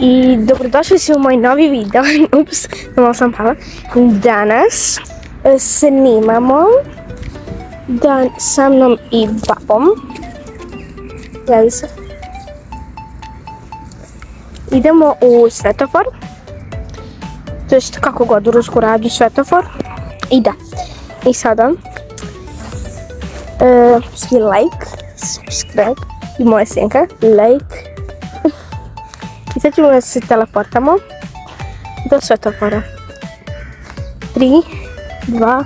I dobrodošli u moj novi video. Ups, malo sam pala. Danas snimamo dan sa mnom i babom. Javi se. Idemo u svetofor. To jest kako god u Rusku radi svetofor. I da. I sada svi like, subscribe i moja senka like. I sad ćemo da se teleportamo do svetofora. 3, 2,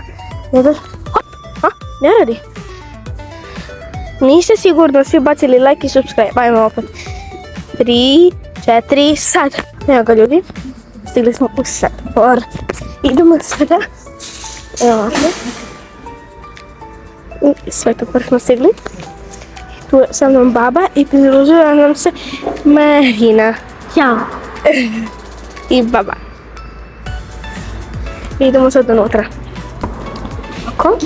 1, hop! A, ne radi. Niste sigurno svi bacili like i subscribe. Ajmo opet. 3, 4, sad. Evo ga ljudi. Stigli smo u svetofor. Idemo sada. Evo ovdje. U svetofor smo stigli. Tu je sa mnom baba i pridružila nam se Marina. Ćao. I baba. Idemo sad unutra. Oko.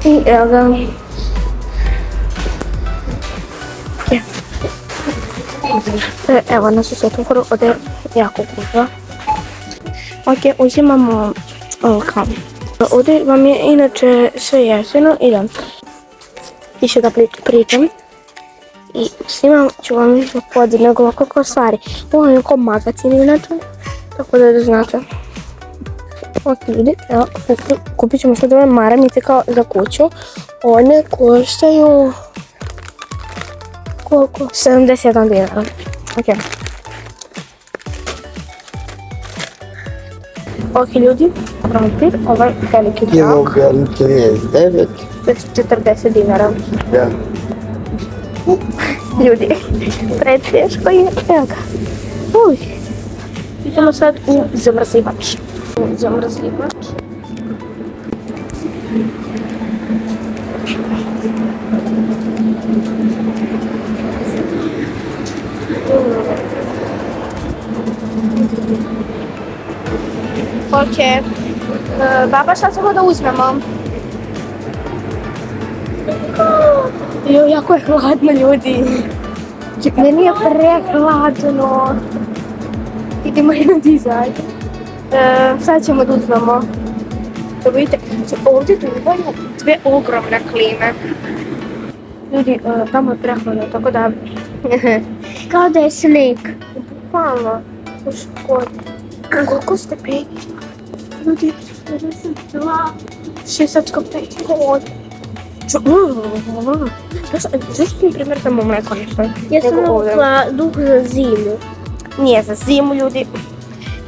I evo ga. Evo nas u svetoforu, ovdje je jako gužva. Ok, uzimamo kao. Ovdje vam je inače sve jeftino i da više da pričam. I snimam ću vam više podzir nego ovako stvari. Ovo je kao magazin inače, tako da znate. Ok ljudi, evo, kupit ćemo sad ove maramice kao za kuću. One koštaju koliko? 71 dinara. Ok. Ok ljudi, krompir, ovaj veliki Kilo brak. 39. To je 40 dinara. Da. Ljudi, preteško je, evo ga. Uj. Idemo sad u zamrzivač. Ok. Baba, šta ćemo da uzmemo? Jo, jako je hladno ljudi. Meni je prehladno. Idemo na dizajn. Sad ćemo da uzmemo. Da vidite, ovdje tu imamo dve ogromne klime. Ljudi, tamo je prehladno, tako da... Kao da je sneg. Bukvalno. Koliko stepeni? Ljudi, 62. 65. Zašto mi primjertamo mleko nešto? Ja sam uvukla duh za zimu. Nije za zimu ljudi.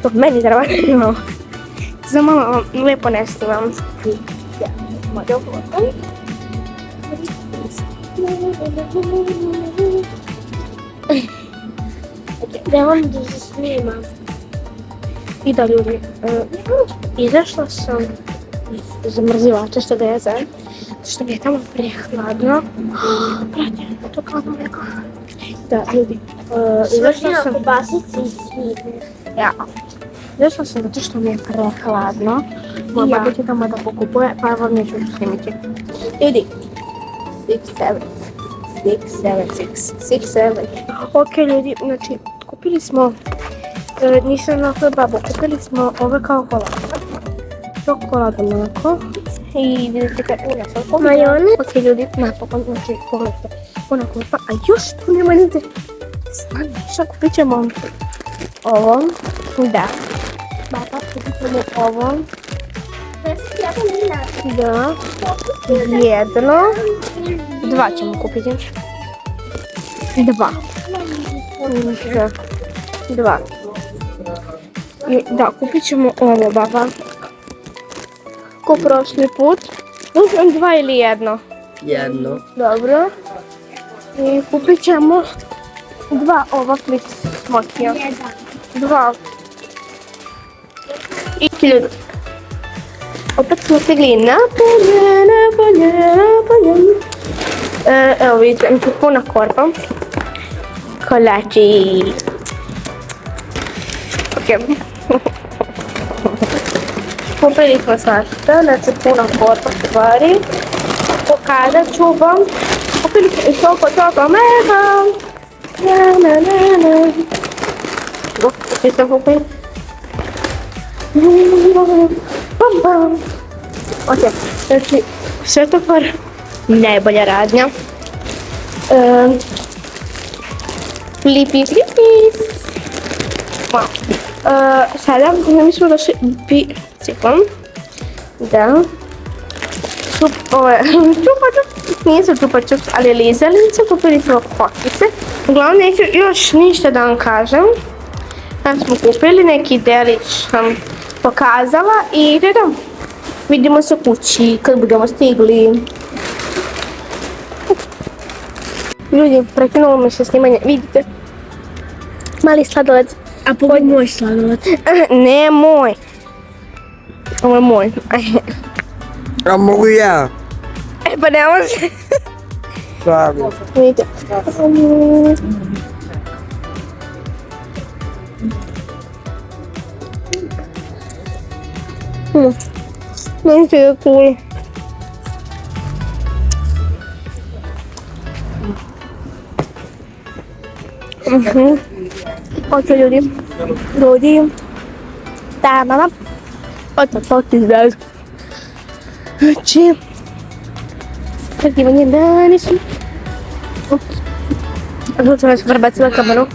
To meni treba imamo. Za malo lepo ne snimam. Ja, model gotovi. Da vam da se snimam. I da ljudi, izašla sam iz zamrzivača što da je za. Što mi je tamo prehladno. Prate, to kao da mleko. Da, ljudi, izašla sam... Kobasici i svi. Ja. Izašla sam zato što mi je prehladno. Moja baba će tamo da pokupuje, pa vam neću snimiti. Ljudi, 6, 7. Ok ljudi, znači, kupili smo, nisam nakon babu, kupili smo ove kao čokolada mleko. I vidite kad unesam kompa. Majonez. Ok ljudi, napokon, znači pogledajte, ona kompa, a još tu nema nigde. Stvarno, šta kupit ćemo ovo, da. Baba, kupit ćemo ovo. Da, jedno, dva ćemo kupiti. Dva. I da, kupit ćemo ovo, baba. Ko prošli put. Uzmem dva ili jedno? Jedno. Dobro. I kupit ćemo dva ova flip smokija. Dva. I ljudi. Opet smo stigli napolje. Evo vidite, mi tu puna korpa. Kolači. Ok. Kupili smo svašta, znači puno korpa stvari. Pokazat ću vam. Kupili smo i toliko mega. Opet sam kupila. Bam, bam. Ok, znači svetofor, najbolja radnja. Flipi. Wow. Sada mi smo došli biciklom. Da. Nisu čupa-čups, ali lizalice, kupili smo kokice. Uglavnom neću još ništa da vam kažem. Sad smo kupili neki delić, sam pokazala i da vidimo se kući kad budemo stigli. Ljudi, prekinulo mi se snimanje, vidite? Mali sladoled. A pogledaj moj sladoled. Ne moj. Ovo je moj. A mogu ja? Pa ne može. Stvarno. Vidite. Meni se je cool. Ok, ljudi. Da, mama. To ti znaš. Znači, kakivanje dani su. Znači, sam se prebacila kameru.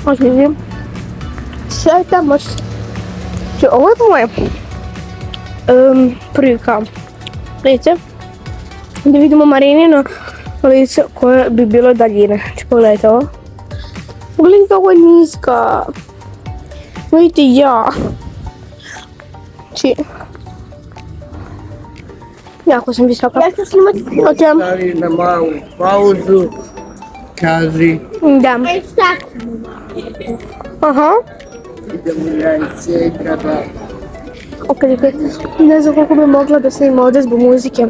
Ok, vidim. Šetamo se. Ovo je moje prilika. Vidite? Da vidimo Marinino lice koje bi bilo daljine. Znači, pogledajte ovo. Pogledajte kako je niska. Vidite ja. Znači, jako sam visoka. Ja ću snimati. Ok. Stavi na malu pauzu. Kaži. Da. Tak. Aha. Idemo ja i Cekada. Ok. Ne znam koliko bi mogla da snimam ovdje zbog muzike.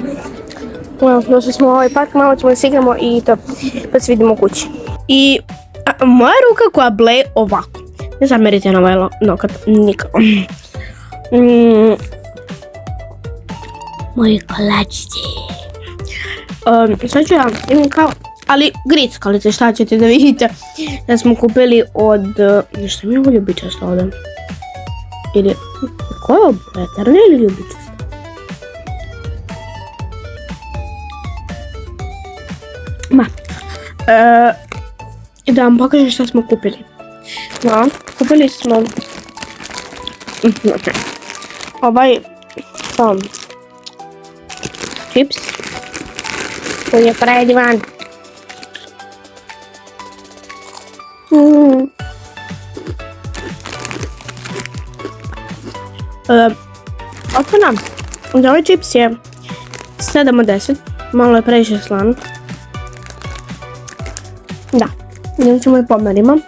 Došli smo u ovaj park, malo ćemo da se igramo i to. Pa se vidimo u kući. I moja ruka koja bleje ovako. Ne zamerite na ovaj nokat, nikako. Moje kolačice. Sad ću ja imam kao, ali grickalice, šta ćete da vidite. Da smo kupili od, nešto mi je ovo ljubičasto ovdje. Ili, ko je ovo, eterna ili ljubičasto? Da vam pokažem šta smo kupili. Da, kupili smo ovaj čips koji je predivan. Ocena za ovaj čips je 7 od 10, malo je previše slan. Da, idemo ćemo i pomerimo.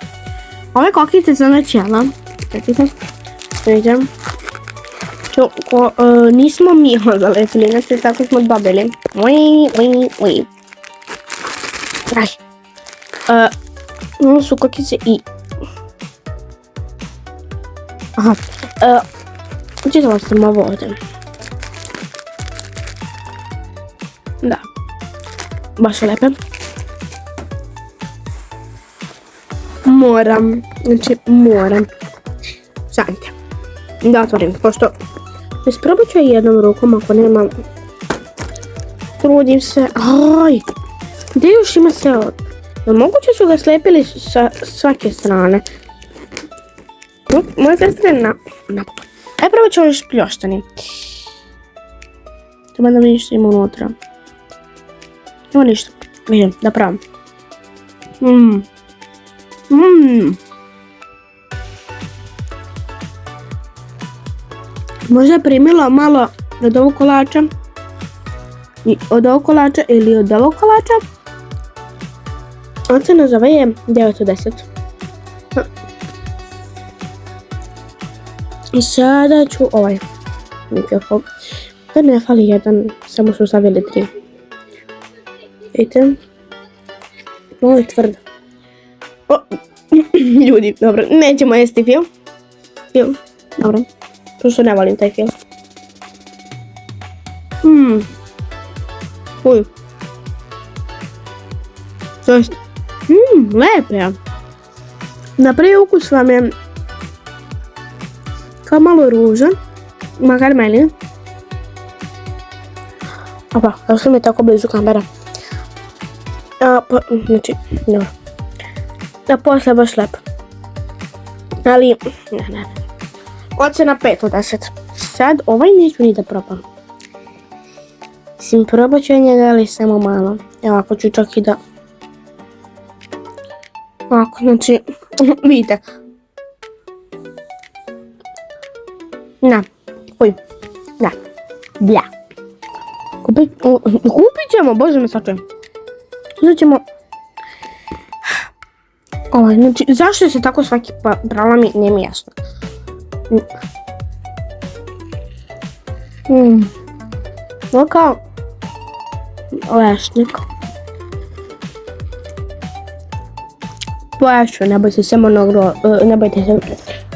Ove kokice sam već jela. Čekajte, vidite. Nismo mi zalepili, znači tako smo dobili. Ui. Aj. Ovo su kokice i... Aha. Čitala sam ovo ovdje. Da. Baš su lepe. Moram. Sanite. Da otvorim, pošto isprobat ću jednom rukom ako nemam. Trudim se. Aj! Gdje još ima sve od? Moguće su ga slepili sa svake strane. Moje sestre na. Aj prvo ću još pljoštani. Treba da vidiš što ima unutra. Nema ništa. Vidim, da pravim. Možda je primilo malo od ovog kolača. I od ovog kolača ili od ovog kolača. Ocena za ovaj je 9 od 10. I sada ću ovaj mikrofon. Da ne fali jedan, samo su stavili 3. Vidite. Ovo je tvrdo. Ljudi, dobro, nećemo jesti film. Dobro, prosto ne volim taj film. Uj. To jest... lepe. Na prvi ukus vam je kao malo ruža, makar meni. Opa, zašto mi je tako blizu kamera? Znači, dobro. A posle baš lep. Ali, ne. Ocena 5 od 10. Sad, ovaj neću ni da probam. Mislim, probat ću njega, ali samo malo. Evo, ako ću čak i da... Ovako, znači, vidite. Na, uj, na, blja. Kupit ćemo, bože me sačujem. Uzet ćemo... znači, zašto se tako svaki brala mi, nije mi jasno. Ovo kao... lešnik. Pojašu, ne bojte se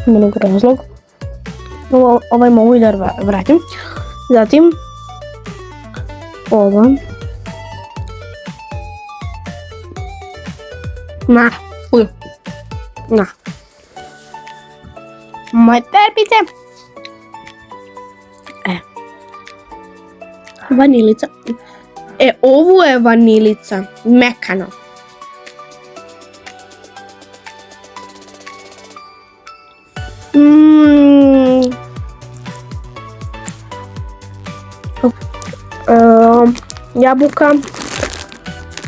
monogrozlog. Ovaj mogu i da vratim. Zatim... ovo. Na, uj. Na. Moje terpice. Vanilica. Ovo je vanilica. Mekano. Jabuka,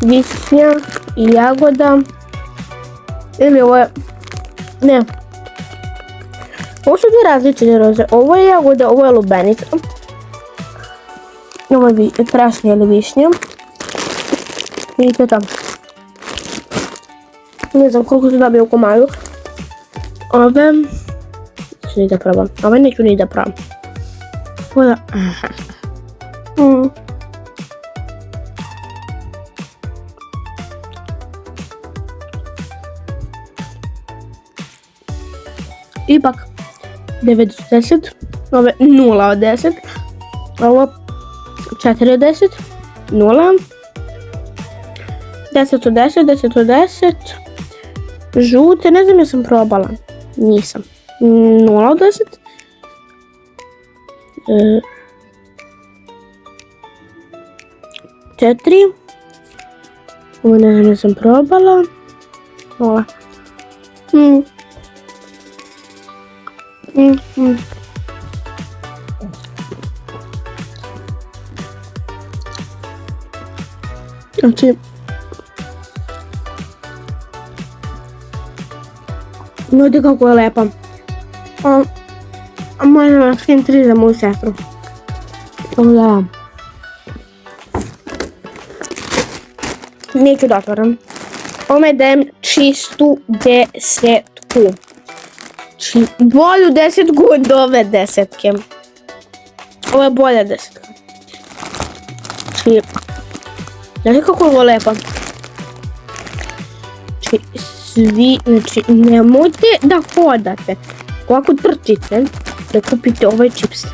višnja i jagoda. Ili ovo je... ne. Ovo su dvije različite roze. Ovo je jagoda, ovo je lubenica. Ovo je prašnja ili višnja. Vidite tamo. Ne znam koliko se dobije u komadu. Ove... neću ni da probam. Ove neću ni da probam. Voda... Ipak 9 od 10, ove 0 od 10, ovo 4 od 10, 0, 10 od 10, 10 od 10, žute, ne znam, ja sam probala, nisam, 0 od 10, 4, ovo ne znam, ja sam probala, 0, znači vidite kako je lepa. Možda vam skin 3 za moju sestru. Da. Neću da otvaram. Ome dajem čistu desetku. Bolju desetku od ove desetke. Ovo je bolja desetka. Znači kako je ovo lepa. Znači nemojte da hodate. Ovako trčite da kupite ovaj čips.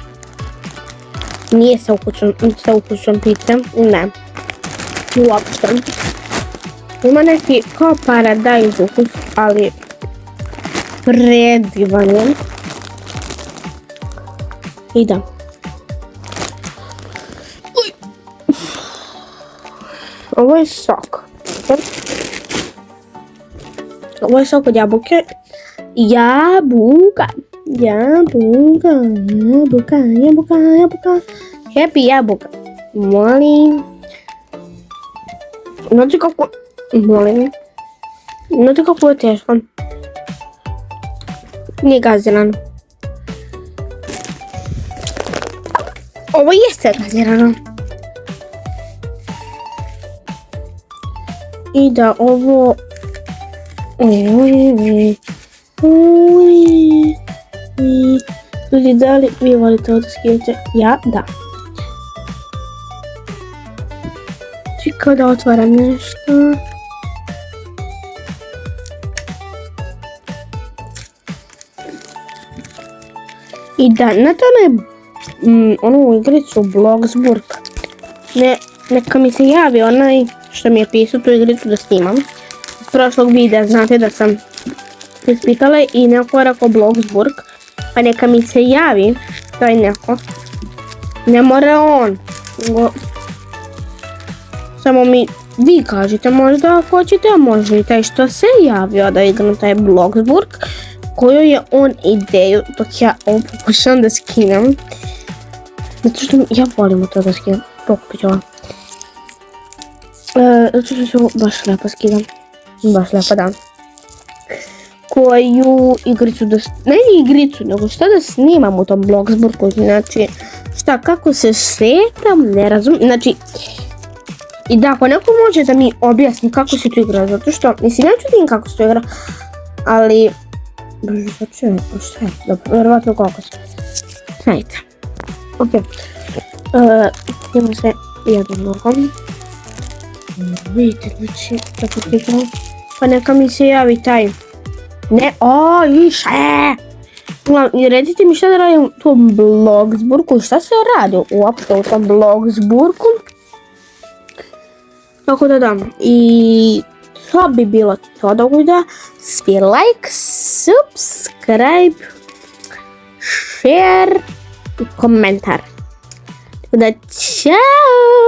Nije sa ukusom pice, ne. Uopšte. Ima neki kao paradajz ukus, ali predivan je. I da. Ovo je sok. Ovo je sok od jabuke. Jabuka. Happy jabuka. Molim. Znate kako... molim. Znate kako je teško. Nije gazirano. Ovo jeste gazirano. I da ovo... Ljudi, da li vi volite ovo da skijete? Ja, da. Čekaj da otvaram nešto. I da, na tome onu igricu Bloxburg. neka mi se javi onaj što mi je pisao tu igricu da snimam. Iz prošlog videa znate da sam ispitala i neko je rekao Bloxburg, pa neka mi se javi taj neko. Ne mora on, samo mi vi kažete možda ako hoćete, a može i taj što se javio da igram taj Bloxburg, koju je on ideju dok ja ovo pokušam da skinem. Zato što ja volim to da skinem, pokupit ću ovo. Zato što se ovo baš lepo skidam, baš lepo da. Koju igricu da, ne igricu, nego šta da snimam u tom Bloxburgu, znači šta, kako se šetam, ne razumijem, znači i da, ako neko može da mi objasni kako se to igra, zato što, mislim, ja ću tim kako se to igra, ali, bože, sad ću, šta je, dobro, verovatno koliko se, sajte, ok, idemo se jednom nogom, vidite, znači, tako se igra, pa neka mi se javi taj, ne, više, recite mi šta da radim u tom Bloxburgu, šta se radi uopšte u tom Bloxburgu. Tako da da, i to bi bilo to do videa. Svi like, subscribe, share i komentar. Tako da, čao!